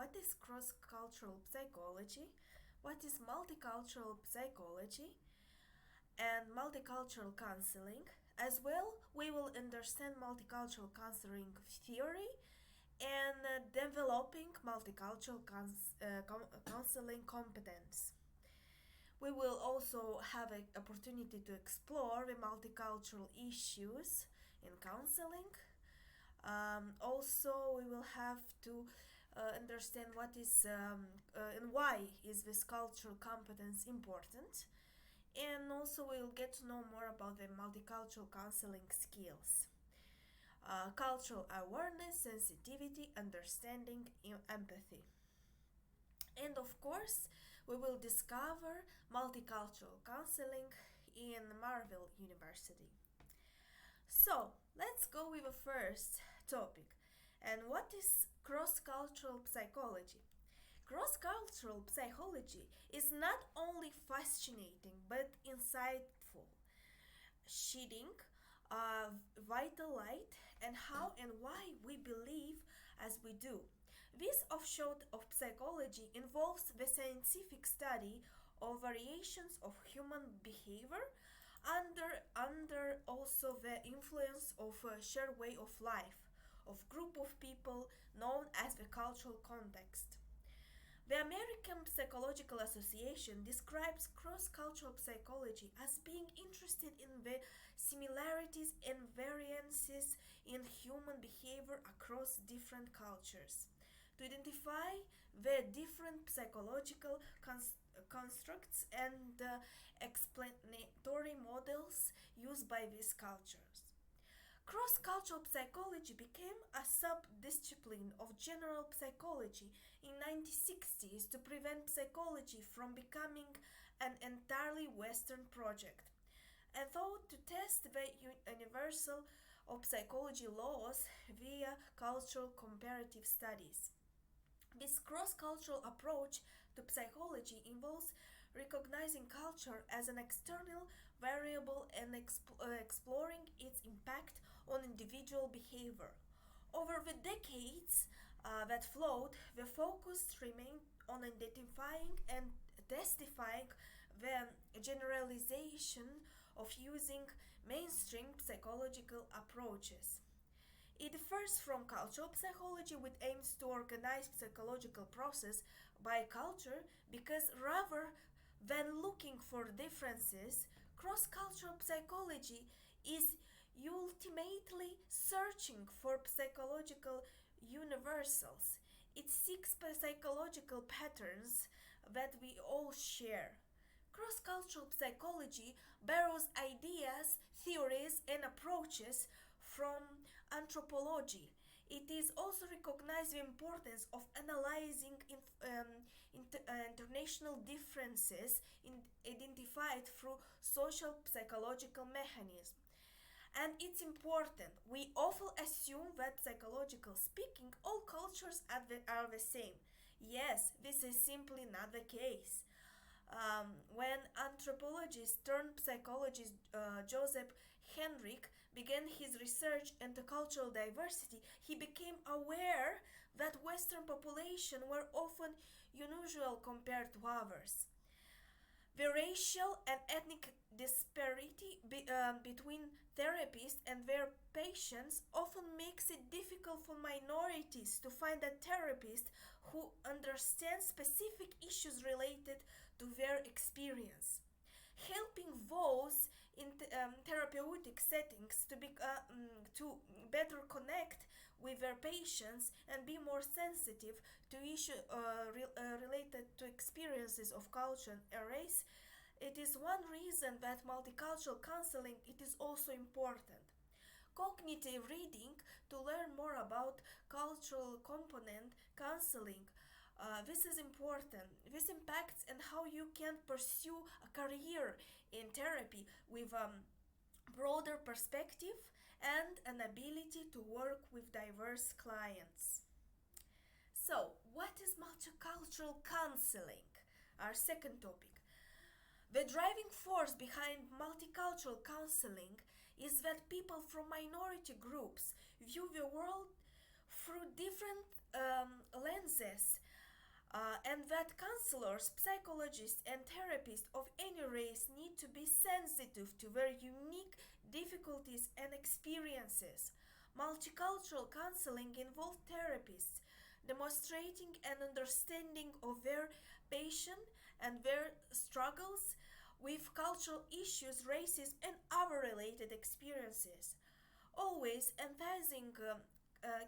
what is cross-cultural psychology, what is multicultural psychology, and multicultural counseling. As well, we will understand multicultural counseling theory and developing multicultural counseling competence. We will also have an opportunity to explore the multicultural issues in counseling. Also, we will have to understand what is and why is this cultural competence important. And also, we will get to know more about the multicultural counseling skills. Cultural awareness, sensitivity, understanding, empathy. And of course, we will discover multicultural counseling in Marvel University. So, let's go with the first topic. And what is cross-cultural psychology? Cross-cultural psychology is not only fascinating but insightful, shedding vital light and how and why we believe as we do. This offshoot of psychology involves the scientific study of variations of human behavior under also the influence of a shared way of life of group of people known as the cultural context. The American Psychological Association describes cross-cultural psychology as being interested in the similarities and variances in human behavior across different cultures, to identify the different psychological constructs and explanatory models used by these cultures. Cross-cultural psychology became a sub-discipline of general psychology in 1960s to prevent psychology from becoming an entirely Western project, and thought to test the universal of psychology laws via cultural comparative studies. This cross-cultural approach to psychology involves recognizing culture as an external variable and exploring its impact on individual behavior. Over the decades that followed, the focus remained on identifying and testifying the generalization of using mainstream psychological approaches. It differs from cultural psychology, which aims to organize psychological process by culture, because rather than looking for differences, cross-cultural psychology is ultimately searching for psychological universals. It seeks psychological patterns that we all share. Cross-cultural psychology borrows ideas, theories, and approaches from anthropology. It is also recognized the importance of analyzing international differences identified through social psychological mechanisms. And it's important. We often assume that psychological speaking, all cultures are the same. Yes, this is simply not the case. When anthropologist turned psychologist Joseph Henrich began his research into cultural diversity, he became aware that Western populations were often unusual compared to others. The racial and ethnic disparity between therapists and their patients often makes it difficult for minorities to find a therapist who understands specific issues related to their experience. Helping those in therapeutic settings to better connect with their patients and be more sensitive to issues related to experiences of culture and race. It is one reason that multicultural counseling it is also important. Cognitive reading to learn more about cultural component counseling. This is important. This impacts on how you can pursue a career in therapy with a broader perspective and an ability to work with diverse clients. So, what is multicultural counseling? Our second topic. The driving force behind multicultural counseling is that people from minority groups view the world through different lenses And that counselors, psychologists, and therapists of any race need to be sensitive to their unique difficulties and experiences. Multicultural counseling involves therapists demonstrating an understanding of their patient and their struggles with cultural issues, races, and other related experiences, always emphasizing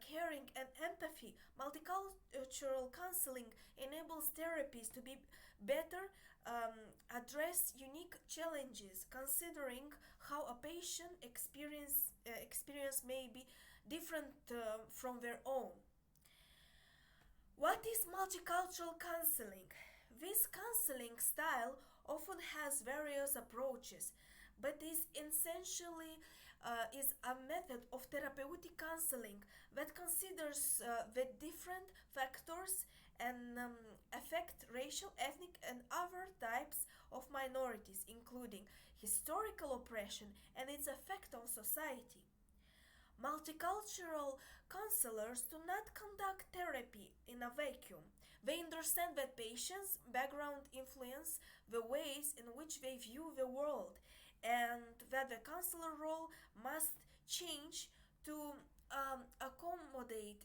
caring and empathy. Multicultural counseling enables therapies to be better address unique challenges, considering how a patient experience may be different from their own. What is multicultural counseling? This counseling style often has various approaches, but is a method of therapeutic counseling that considers the different factors and affect racial, ethnic, and other types of minorities, including historical oppression and its effect on society. Multicultural counselors do not conduct therapy in a vacuum. They understand that patients' background influence the ways in which they view the world, and that the counselor role must change to accommodate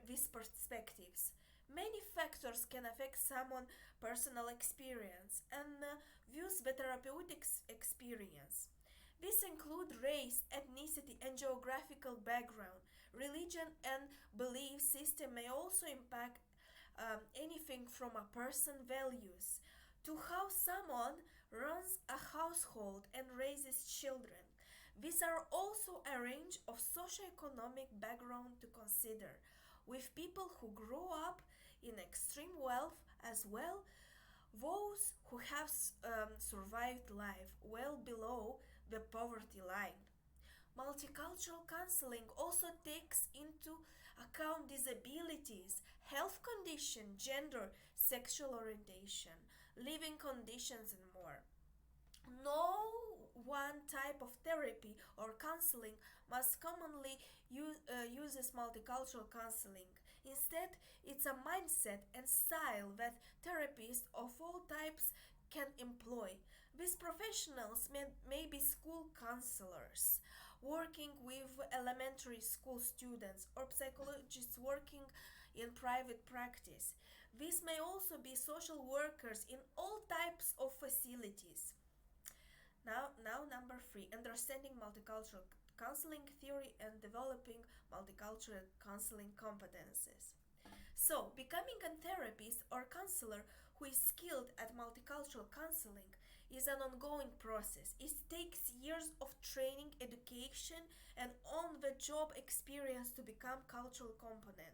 these perspectives. Many factors can affect someone's personal experience and views the therapeutic experience. These include race, ethnicity, and geographical background. Religion and belief system may also impact anything from a person's values to how someone runs a household and raises children. These are also a range of socioeconomic background to consider, with people who grow up in extreme wealth as well those who have survived life well below the poverty line. Multicultural counseling also takes into account disabilities, health condition, gender, sexual orientation, living conditions, and more. No one type of therapy or counseling must commonly uses multicultural counseling. Instead, it's a mindset and style that therapists of all types can employ. These professionals may be school counselors working with elementary school students or psychologists working in private practice. These may also be social workers in all types of facilities. Now number three, understanding multicultural counseling theory and developing multicultural counseling competences. So, becoming a therapist or counselor who is skilled at multicultural counseling is an ongoing process. It takes years of training, education, and on the job experience to become cultural component.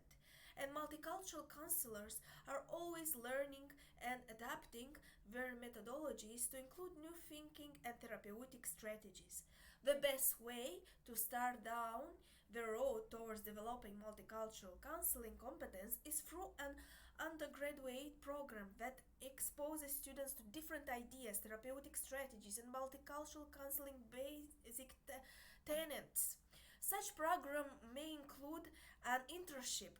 And multicultural counselors are always learning and adapting their methodologies to include new thinking and therapeutic strategies. The best way to start down the road towards developing multicultural counseling competence is through an undergraduate program that exposes students to different ideas, therapeutic strategies, and multicultural counseling basic tenets. Such program may include an internship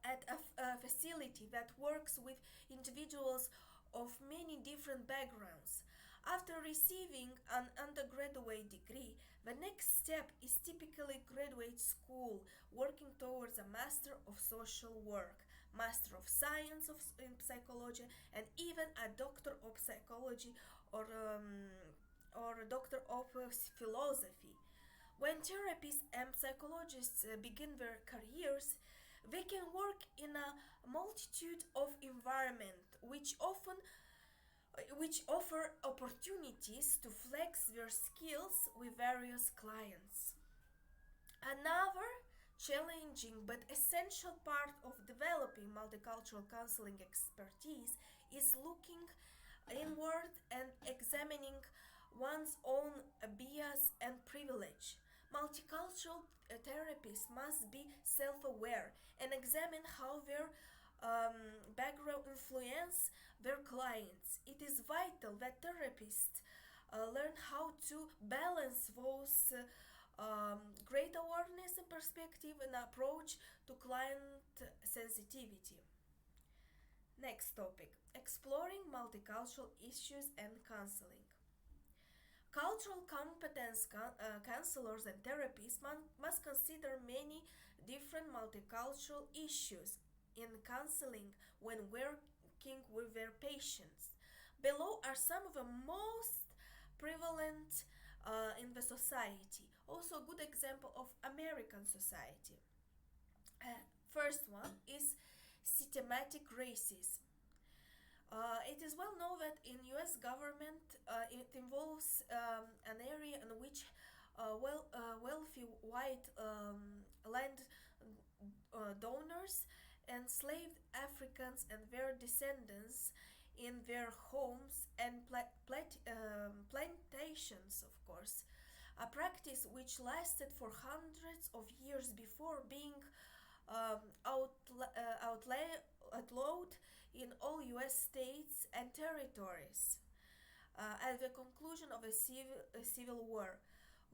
at a facility that works with individuals of many different backgrounds. After receiving an undergraduate degree, the next step is typically graduate school, working towards a Master of Social Work, Master of Science in Psychology, and even a Doctor of Psychology or a Doctor of Philosophy. When therapists and psychologists begin their careers, they can work in a multitude of environments which offer opportunities to flex their skills with various clients. Another challenging but essential part of developing multicultural counseling expertise is looking inward and examining one's own bias and privilege. Multicultural therapists must be self aware and examine how their background influence their clients. It is vital that therapists learn how to balance those great awareness and perspective and approach to client sensitivity. Next topic, exploring multicultural issues and counseling. Cultural competence counselors and therapists must consider many different multicultural issues in counseling when working with their patients. Below are some of the most prevalent in the society. Also, a good example of American society. First one is systematic racism. It is well known that in U.S. government, it involves an area in which wealthy white land donors enslaved Africans and their descendants in their homes and plantations, of course, a practice which lasted for hundreds of years before being um, outlawed in all US states and territories at the conclusion of a civil war.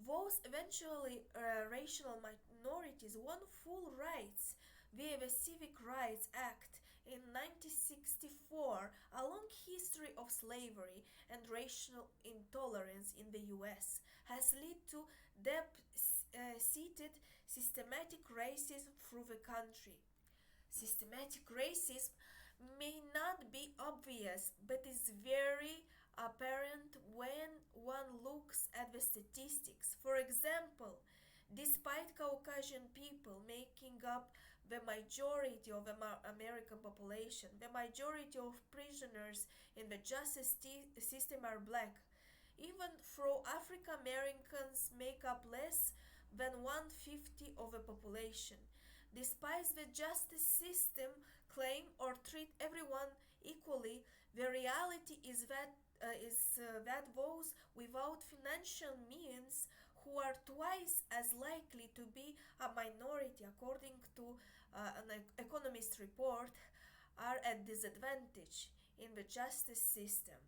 Those eventually racial minorities won full rights via the Civic Rights Act in 1964, a long history of slavery and racial intolerance in the US has led to deep-seated systematic racism through the country. Systematic racism may not be obvious but is very apparent when one looks at the statistics. For example, despite Caucasian people making up the majority of the American population, the majority of prisoners in the justice system are black. Even though African Americans make up less than 1/50 of the population, despite the justice system claim or treat everyone equally, the reality is that those without financial means, who are twice as likely to be a minority according to an economist report, are at disadvantage in the justice system.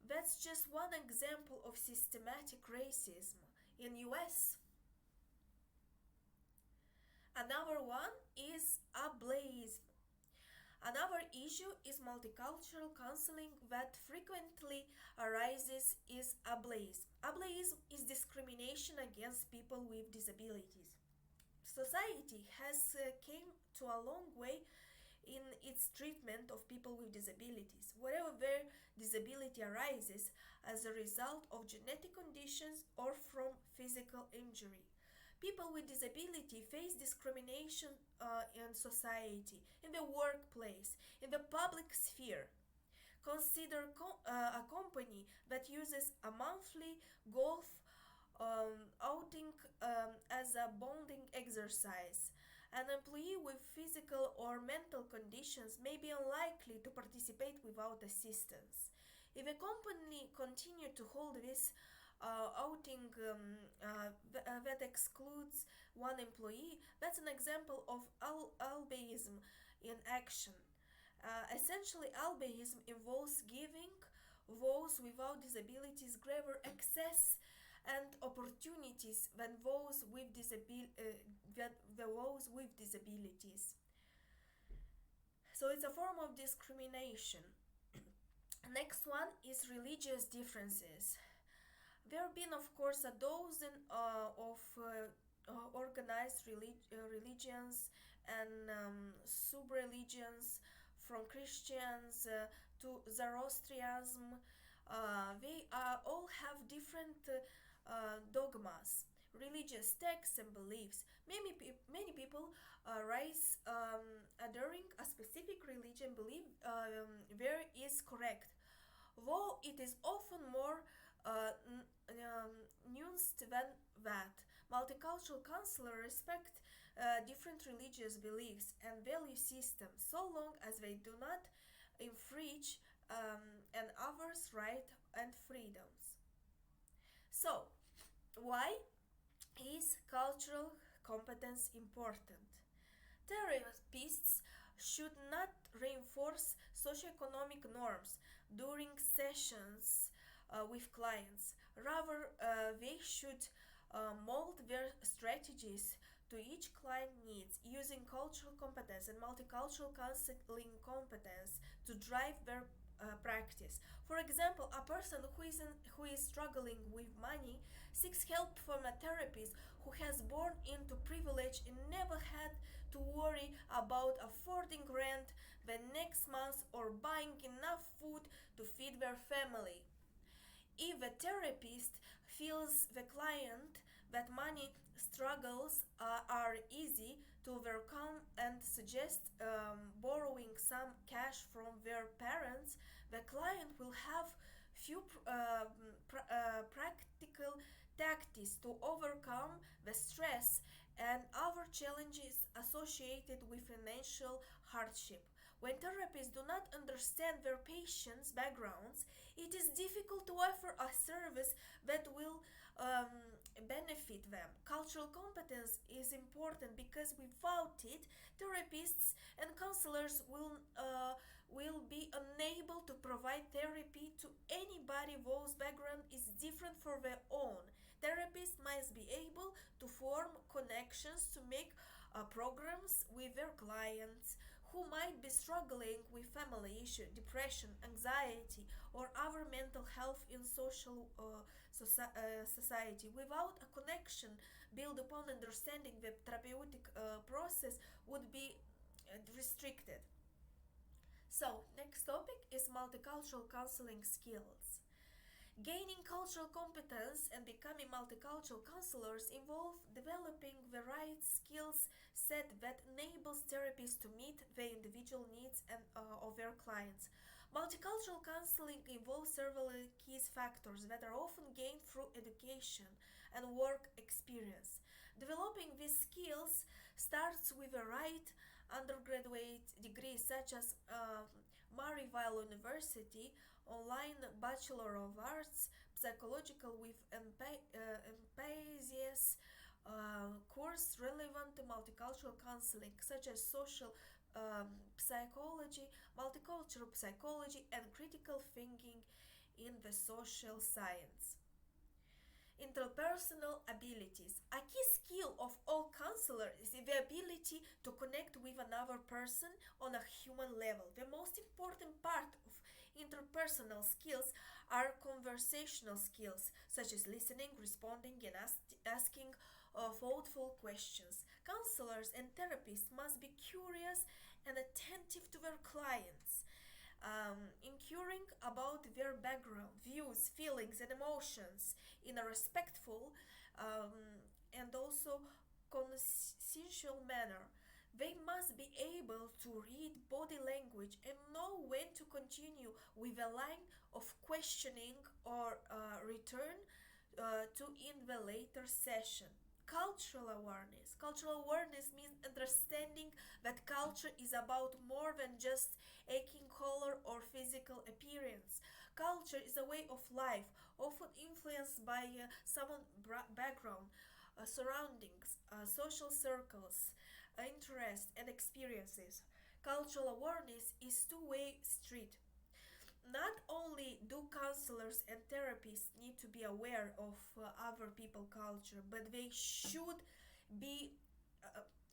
That's just one example of systematic racism in US. Another one is ableism. Another issue is multicultural counseling that frequently arises is ableism. Ableism is discrimination against people with disabilities. Society has came to a long way in its treatment of people with disabilities, wherever their disability arises as a result of genetic conditions or from physical injury. People with disability face discrimination in society, in the workplace, in the public sphere. Consider a company that uses a monthly golf outing as a bonding exercise. An employee with physical or mental conditions may be unlikely to participate without assistance. If a company continue to hold this outing that excludes one employee, that's an example of albeism in action. Essentially, albeism involves giving those without disabilities greater access and opportunities than those with disabilities. So it's a form of discrimination. Next one is religious differences. There have been, of course, a dozen of organized religions and sub-religions, from Christians to Zoroastrianism. They all have different dogmas, religious texts, and beliefs. Many people rise adhering a specific religion belief where is correct, though it is often more nuanced than that. Multicultural counselors respect different religious beliefs and value systems so long as they do not infringe an other's rights and freedoms. So, why is cultural competence important? Therapists should not reinforce socioeconomic norms during sessions with clients. Rather, they should mold their strategies to each client needs, using cultural competence and multicultural counseling competence to drive their practice. For example, a person who is struggling with money seeks help from a therapist who has born into privilege and never had to worry about affording rent the next month or buying enough food to feed their family. If a therapist feels the client that money struggles are easy to overcome and suggests borrowing some cash from their parents, the client will have few practical tactics to overcome the stress and other challenges associated with financial hardship. When therapists do not understand their patients' backgrounds, it is difficult to offer a service that will benefit them. Cultural competence is important because without it, therapists and counselors will be unable to provide therapy to anybody whose background is different from their own. Therapists must be able to form connections to make programs with their clients who might be struggling with family issues, depression, anxiety, or other mental health in social society. Without a connection built upon understanding, the therapeutic process would be restricted. So, next topic is multicultural counseling skills. Gaining cultural competence and becoming multicultural counselors involve developing the right skills set that enables therapists to meet the individual needs of their clients. Multicultural counseling involves several key factors that are often gained through education and work experience. Developing these skills starts with a right undergraduate degree such as Maryville University online Bachelor of Arts Psychological with emphasis course relevant to multicultural counseling such as social psychology, multicultural psychology, and critical thinking in the social science. Interpersonal abilities. A key skill of all counselors is the ability to connect with another person on a human level. The most important part of interpersonal skills are conversational skills, such as listening, responding, and asking thoughtful questions. Counselors and therapists must be curious and attentive to their clients, inquiring about their background, views, feelings, and emotions in a respectful and also consensual manner. They must be able to read body language and know when to continue with a line of questioning or return to in the later session. Cultural awareness. Cultural awareness means understanding that culture is about more than just aching color or physical appearance. Culture is a way of life, often influenced by someone's background, surroundings, social circles, interests, and experiences. Cultural awareness is two-way street. Not only do counselors and therapists need to be aware of other people's culture, but they should be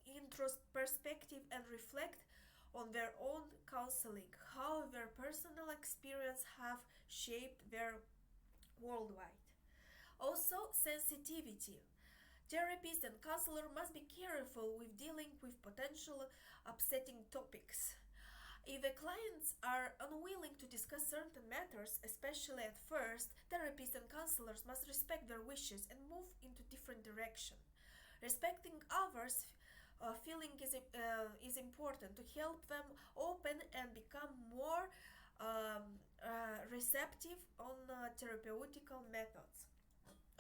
introspective and reflect on their own counseling, how their personal experience have shaped their worldwide. Also, sensitivity. Therapists and counselors must be careful with dealing with potential upsetting topics. If the clients are unwilling to discuss certain matters, especially at first, therapists and counselors must respect their wishes and move into different direction. Respecting others' feeling is important to help them open and become more receptive on therapeutical methods.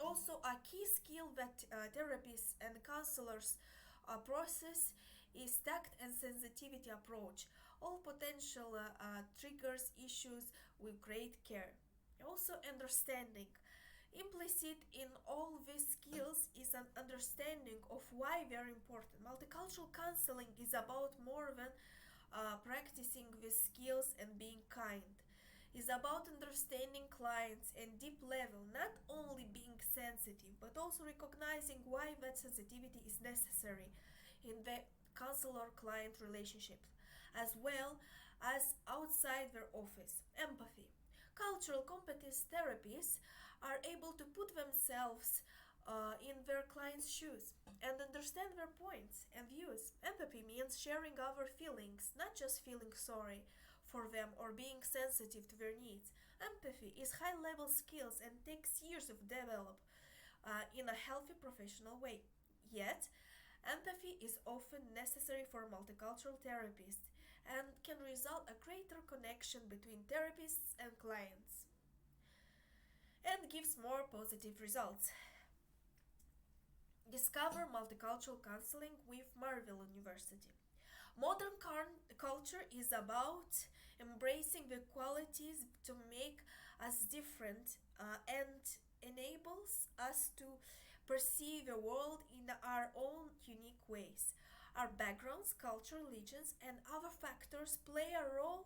Also, a key skill that therapists and counselors process is tact and sensitivity approach. All potential triggers issues with great care. Also, understanding. Implicit in all these skills is an understanding of why they are important. Multicultural counseling is about more than practicing these skills and being kind. is about understanding clients and deep level, not only being sensitive, but also recognizing why that sensitivity is necessary in the counselor-client relationship, as well as outside their office. Empathy. Cultural competence therapists are able to put themselves in their clients' shoes and understand their points and views. Empathy means sharing our feelings, not just feeling sorry for them or being sensitive to their needs. Empathy is high level skills and takes years of develop in a healthy professional way. Yet, empathy is often necessary for multicultural therapists and can result a greater connection between therapists and clients and gives more positive results. Discover multicultural counseling with Marvel University. Modern culture is about embracing the qualities to make us different and enables us to perceive the world in our own unique ways. Our backgrounds, culture, religions, and other factors play a role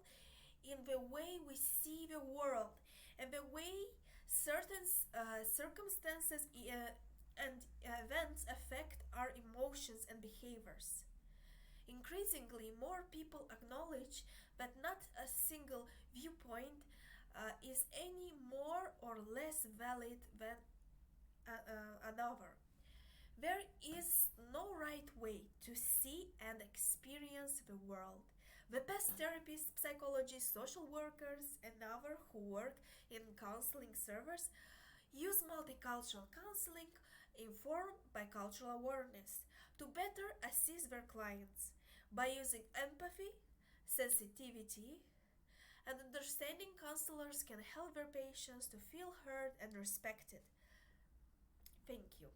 in the way we see the world and the way certain circumstances and events affect our emotions and behaviors. Increasingly, more people acknowledge that not a single viewpoint is any more or less valid than another. There is no right way to see and experience the world. The best therapists, psychologists, social workers, and others who work in counseling service use multicultural counseling informed by cultural awareness to better assist their clients by using empathy, sensitivity, and understanding. Counselors can help their patients to feel heard and respected. Thank you.